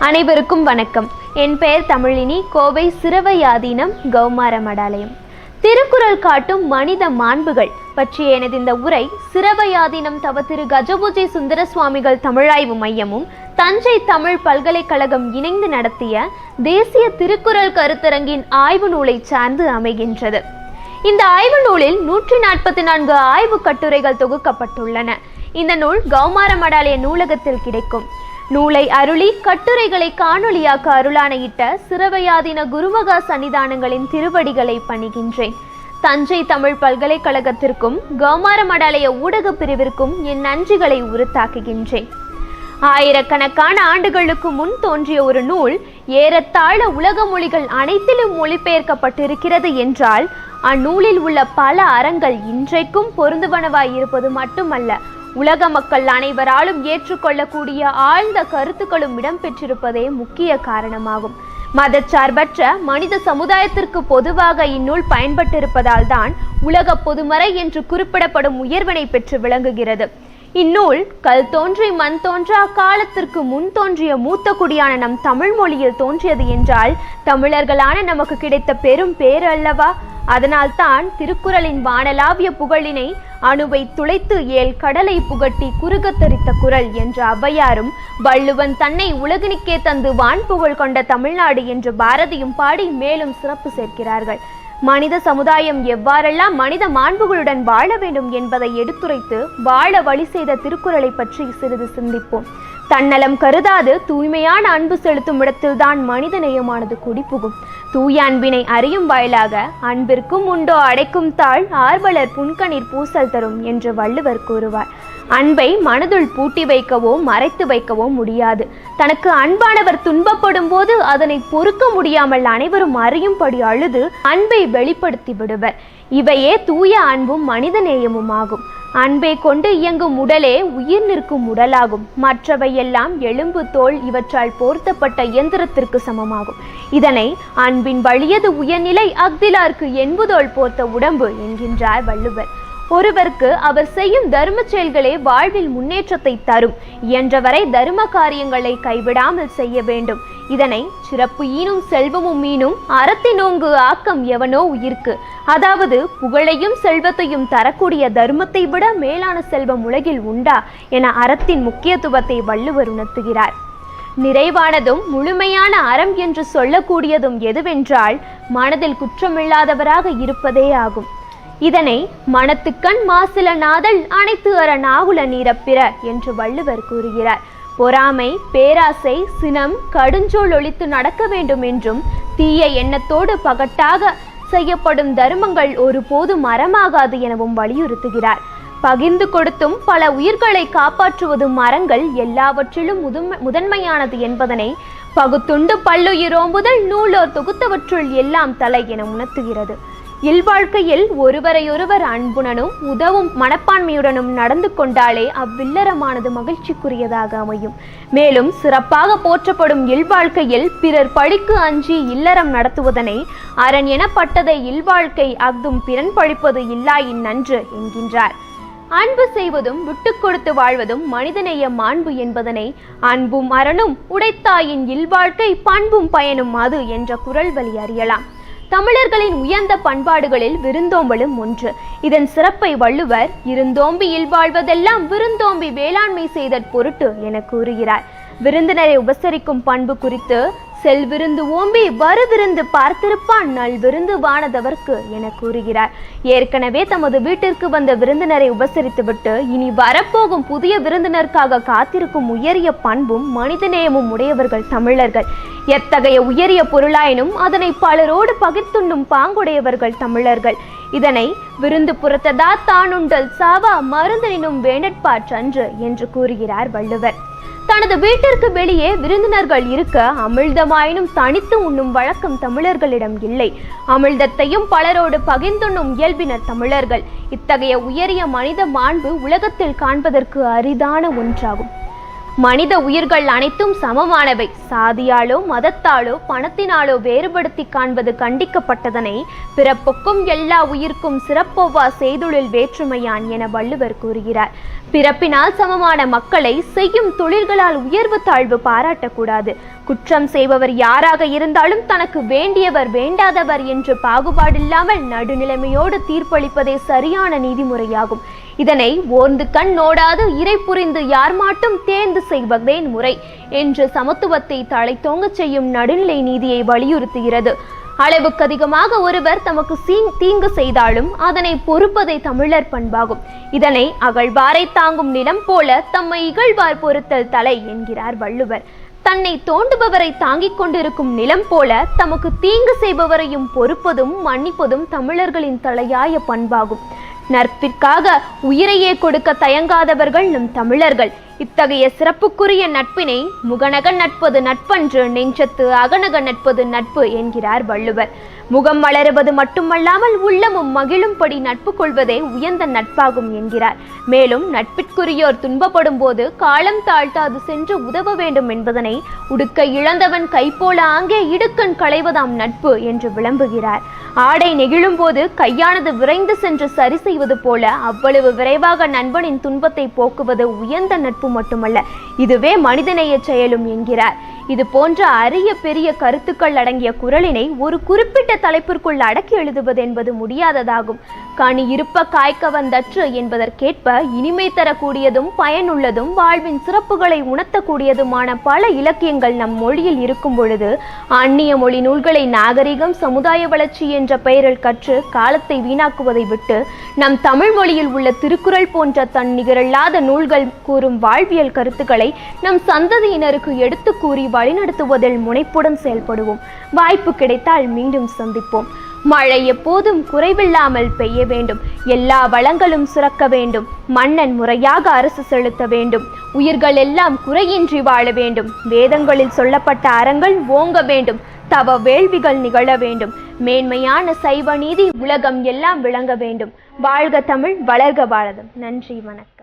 அனைவருக்கும் வணக்கம். என் பெயர் தமிழினி. கோவை சிறுவையாதீனம் கௌமார மடாலயம். திருக்குறள் காட்டும் மனித மாண்புகள் பற்றிய எனது இந்த உரை சிறுவையாதீனம் தவ திரு கஜபூஜை சுந்தர சுவாமிகள் தமிழாய்வு மையமும் தஞ்சை தமிழ் பல்கலைக்கழகம் இணைந்து நடத்திய தேசிய திருக்குறள் கருத்தரங்கின் ஆய்வு நூலை சார்ந்து அமைகின்றது. இந்த ஆய்வு நூலில் 144 ஆய்வு கட்டுரைகள் தொகுக்கப்பட்டுள்ளன. இந்த நூல் கௌமார மடாலய நூலகத்தில் கிடைக்கும். நூலை அருளி கட்டுரைகளை காணொலியாக்க அருளானையிட்ட சிறுவையாதீன குருமகா சன்னிதானங்களின் திருவடிகளை பணிகின்றேன். தஞ்சை தமிழ் பல்கலைக்கழகத்திற்கும் கௌமார மடாலய ஊடக பிரிவிற்கும் என் நன்றிகளை உரித்தாக்குகின்றேன். ஆயிரக்கணக்கான ஆண்டுகளுக்கு முன் தோன்றிய ஒரு நூல் ஏறத்தாழ உலக மொழிகள் அனைத்திலும் மொழிபெயர்க்கப்பட்டிருக்கிறது என்றால் அந்நூலில் உள்ள பல அறங்கள் இன்றைக்கும் பொருந்துவனவாய் இருப்பது மட்டுமல்ல, உலக மக்கள் அனைவராலும் ஏற்றுக்கொள்ளக்கூடிய ஆழ்ந்த கருத்துக்களும் இடம்பெற்றிருப்பதே முக்கிய காரணமாகும். மதச்சார்பற்ற மனித சமுதாயத்திற்கு பொதுவாக இந்நூல் பயன்பட்டிருப்பதால் தான் உலக பொதுமறை என்று குறிப்பிடப்படும் உயர்வினை பெற்று விளங்குகிறது. இந்நூல் கல் தோன்றி மண் தோன்றா காலத்திற்கு முன் தோன்றிய மூத்த குடியான நம் தமிழ் மொழியில் தோன்றியது என்றால் தமிழர்களான நமக்கு கிடைத்த பெரும் பேறு அல்லவா? அதனால் தான் திருக்குறளின் வானலாவிய புகழினை அணுவை துளைத்து ஏல் கடலை புகட்டி குறுகத்தரித்த குறள் என்ற ஔவையாரும், வள்ளுவன் தன்னை உலகினுக்கே தந்து வான் புகழ் கொண்ட தமிழ்நாடு என்று பாரதியும் பாடி மேலும் சிறப்பு சேர்க்கிறார்கள். மனித சமுதாயம் எவ்வாறெல்லாம் மனித மாண்புகளுடன் வாழ வேண்டும் என்பதை எடுத்துரைத்து வாழ வழி செய்த திருக்குறளை பற்றி சிறிது சிந்திப்போம். தன்னலம் கருதாது தூய்மையான அன்பு செலுத்தும் இடத்தில்தான் மனித நேயமானது குடிபுகும். தூய அன்பினை அறியும் வாயிலாக அன்பிற்கும் உண்டோ அடைக்கும் தாழ் ஆர்வலர் புன்கணீர் பூசல் தரும் என்று வள்ளுவர் கூறுவார். அன்பை மனதுள் பூட்டி வைக்கவோ மறைத்து வைக்கவோ முடியாது. தனக்கு அன்பானவர் துன்பப்படும் போது அதனை பொறுக்க முடியாமல் அனைவரும் அறியும்படி அழுது அன்பை வெளிப்படுத்தி விடுவர். இவையே தூய அன்பும் மனித நேயமும் ஆகும். அன்பை கொண்டு இயங்கும் உடலே உயிர் நிற்கும் உடலாகும். மற்றவையெல்லாம் எலும்பு தோல் இவற்றால் போர்த்தப்பட்ட இயந்திரத்திற்கு சமமாகும். இதனை அன்பின் வலியது உயர்நிலை அஃதிலார்க்கு என்புதோல் போர்த்த உடம்பு என்கின்றார் வள்ளுவர். ஒருவருக்கு அவர் செய்யும் தர்ம செயல்களே வாழ்வில் முன்னேற்றத்தை தரும். இயன்றவரை தர்ம காரியங்களை கைவிடாமல் செய்ய வேண்டும். இதனை சிறப்பு ஈனும் செல்வமும் மீனும் அறத்தினோங்கு ஆக்கம் எவனோ உயிர்க்கு, அதாவது புகழையும் செல்வத்தையும் தரக்கூடிய தர்மத்தை விட மேலான செல்வம் உலகில் உண்டா என அறத்தின் முக்கியத்துவத்தை வள்ளுவர் உணர்த்துகிறார். நிறைவானதும் முழுமையான அறம் என்று சொல்லக்கூடியதும் எதுவென்றால் மனதில் குற்றமில்லாதவராக இருப்பதே ஆகும். இதனை மனத்துக்கண் மாசில நாதல் அனைத்து அற நாகுல நீரப்பிற என்று வள்ளுவர் கூறுகிறார். பொறாமை, பேராசை, சினம், கடுஞ்சொல் ஒழித்து நடக்க வேண்டும் என்றும் தீய எண்ணத்தோடு பகட்டாக செய்யப்படும் தர்மங்கள் ஒருபோதும் மரமாகாது எனவும் வலியுறுத்துகிறார். பகிர்ந்து கொடுத்தும் பல உயிர்களை காப்பாற்றுவதும் மரங்கள் எல்லாவற்றிலும் முதன்மையானது என்பதனை பகுத்துண்டு பல்லுயிரோம்புதல் நூலோர் தொகுத்தவற்றுள் எல்லாம் தலை என உணர்த்துகிறது. இல்வாழ்க்கையில் ஒருவரையொருவர் அன்புடனும் உதவும் மனப்பான்மையுடனும் நடந்து கொண்டாலே அவ்வில்லறமானது மகிழ்ச்சிக்குரியதாக அமையும். மேலும் சிறப்பாக போற்றப்படும் இல்வாழ்க்கையில் பிறர் பழிக்கு அஞ்சி இல்லறம் நடத்துவதனை அரண் எனப்பட்டதை இல்வாழ்க்கை அஃதும் பிறன் பழிப்பது இல்லாயின் நன்று என்கின்றார். அன்பு செய்வதும் விட்டு கொடுத்து வாழ்வதும் மனிதநேய மாண்பு என்பதனை அன்பும் அரணும் உடைத்தாயின் இல்வாழ்க்கை பண்பும் பயனும் அது என்ற குறள் வழி அறியலாம். தமிழர்களின் உயர்ந்த பண்பாடுகளில் விருந்தோம்பலும் ஒன்று. இதன் சிறப்பை வள்ளுவர் இருந்தோம்பி இல்வாழ்வதெல்லாம் விருந்தோம்பி வேளாண்மை செய்தற் பொருட்டு என கூறுகிறார். விருந்தினரை உபசரிக்கும் பண்பு குறித்து செல்விருந்து ஓம்பி வருவிருந்து பார்த்திருப்பான் நல் விருந்து வானதவர்க்கு என கூறுகிறார். ஏற்கனவே தமது வீட்டிற்கு வந்த விருந்தினரை உபசரித்துவிட்டு இனி வரப்போகும் புதிய விருந்தினருக்காக காத்திருக்கும் உயரிய பண்பும் மனிதநேயமும் உடையவர்கள் தமிழர்கள். எத்தகைய உயரிய பொருளாயினும் அதனை பலரோடு பகிர்ந்துண்ணும் பாங்குடையவர்கள் தமிழர்கள். இதனை விருந்து புறத்ததா தானுண்டல் சாவா மருந்தனினும் வேண்டற்பாற்றன்று என்று கூறுகிறார் வள்ளுவர். தனது வீட்டிற்கு வெளியே விருந்தினர்கள் இருக்க அமிழ்தமாயினும் தனித்து உண்ணும் வழக்கம் தமிழர்களிடம் இல்லை. அமிழ்தத்தையும் பலரோடு பகிர்ந்துண்ணும் இயல்பினர் தமிழர்கள். இத்தகைய உயரிய மனித மாண்பு உலகத்தில் காண்பதற்கு அரிதான ஒன்றாகும். மனித உயிர்கள் அனைத்தும் சமமானவை. சாதியாலோ மதத்தாலோ பணத்தினாலோ வேறுபடுத்தி காண்பது கண்டிக்கப்பட்டதனை பிறப்புக்கும் எல்லா உயிர்க்கும் சிறப்பொவ்வா செய்தொழில் வேற்றுமையான் என வள்ளுவர் கூறுகிறார். பிறப்பினால் சமமான மக்களை செய்யும் தொழில்களால் உயர்வு தாழ்வு பாராட்டக்கூடாது. குற்றம் செய்பவர் யாராக இருந்தாலும் தனக்கு வேண்டியவர் வேண்டாதவர் என்று பாகுபாடில்லாமல் நடுநிலைமையோடு தீர்ப்பளிப்பதே சரியான நீதிமுறையாகும். இதனை ஓர்ந்து கண் நோடாது இறை புரிந்து யார் மாட்டும் தேர்ந்து செய்வதே முறை என்று சமத்துவத்தை தழைத்தோங்க செய்யும் நடுநிலை நீதியை வலியுறுத்துகிறது. அளவுக்கு அதிகமாக ஒருவர் தமக்கு தீங்கு செய்தாலும் அதனை பொறுப்பதை தமிழர் பண்பாகும். இதனை அகழ்வாரை தாங்கும் நிலம் போல தம்மை இகழ்வார் பொறுத்தல் தலை என்கிறார் வள்ளுவர். தன்னை தோண்டுபவரை தாங்கிக் கொண்டிருக்கும் நிலம் போல தமக்கு தீங்கு செய்பவரையும் பொறுப்பதும் மன்னிப்பதும் தமிழர்களின் தலையாய பண்பாகும். நட்பிற்காக உயிரையே கொடுக்க தயங்காதவர்கள் நம் தமிழர்கள். இத்தகைய சிறப்புக்குரிய நட்பினை முகநக நட்பது நட்பன்று, நெஞ்சத்து அகநக நட்பது நட்பு என்கிறார் வள்ளுவர். முகம் வளருவது மட்டுமல்லாமல் உள்ளமும் மகிழும்படி நட்பு கொள்வதே உயர்ந்த நட்பாகும் என்கிறார். மேலும் நட்பிற்குரியோர் துன்பப்படும் போது காலம் தாழ்த்தாது சென்று உதவ வேண்டும் என்பதனை உடுக்க இழந்தவன் கைப்போல ஆங்கே இடுக்கண் களைவதாம் நட்பு என்று விளம்புகிறார். ஆடை நெகிழும் போது கையானது விரைந்து சென்று சரி செய்வது போல அவ்வளவு விரைவாக நண்பனின் துன்பத்தை போக்குவது உயர்ந்த நட்பு மட்டுமல்ல, இதுவே மனிதநேய செயலும் என்கிறார். இது போன்ற அரிய பெரிய கருத்துக்கள் அடங்கிய குறளினை ஒரு குறிப்பிட்ட தலைப்பிற்குள் அடக்கி எழுதுவது என்பது முடியாததாகும். கனி இருப்ப காய்க்க வந்தற்று என்பதற்கேற்ப இனிமை தரக்கூடியதும் பயனுள்ளதும் வாழ்வின் சிறப்புகளை உணர்த்தக்கூடியதுமான பல இலக்கியங்கள் நம் மொழியில் இருக்கும் பொழுது அந்நிய மொழி நூல்களை நாகரிகம் சமுதாய வளர்ச்சி என்ற பெயரில் கற்று காலத்தை வீணாக்குவதை விட்டு நம் தமிழ் மொழியில் உள்ள திருக்குறள் போன்ற தன் நிகரில்லாத நூல்கள் கூறும் வாழ்வியல் கருத்துக்களை நம் சந்ததியினருக்கு எடுத்து கூறி வழிநடத்துவதில் முனைப்புடன் செயல்படுவோம். வாய்ப்பு கிடைத்தால் மீண்டும் சந்திப்போம். மழை எப்போதும் குறைவில்லாமல் பெய்ய வேண்டும். எல்லா வளங்களும் சுரக்க வேண்டும். மன்னன் முறையாக அரசு செலுத்த வேண்டும். உயிர்கள் எல்லாம் குறையின்றி வாழ வேண்டும். வேதங்களில் சொல்லப்பட்ட அறங்கள் ஓங்க வேண்டும். தவ வேள்விகள் நிகழ வேண்டும். மேன்மையான சைவ நீதி உலகம் எல்லாம் விளங்க வேண்டும். வாழ்க தமிழ், வளர்க பாரதம். நன்றி, வணக்கம்.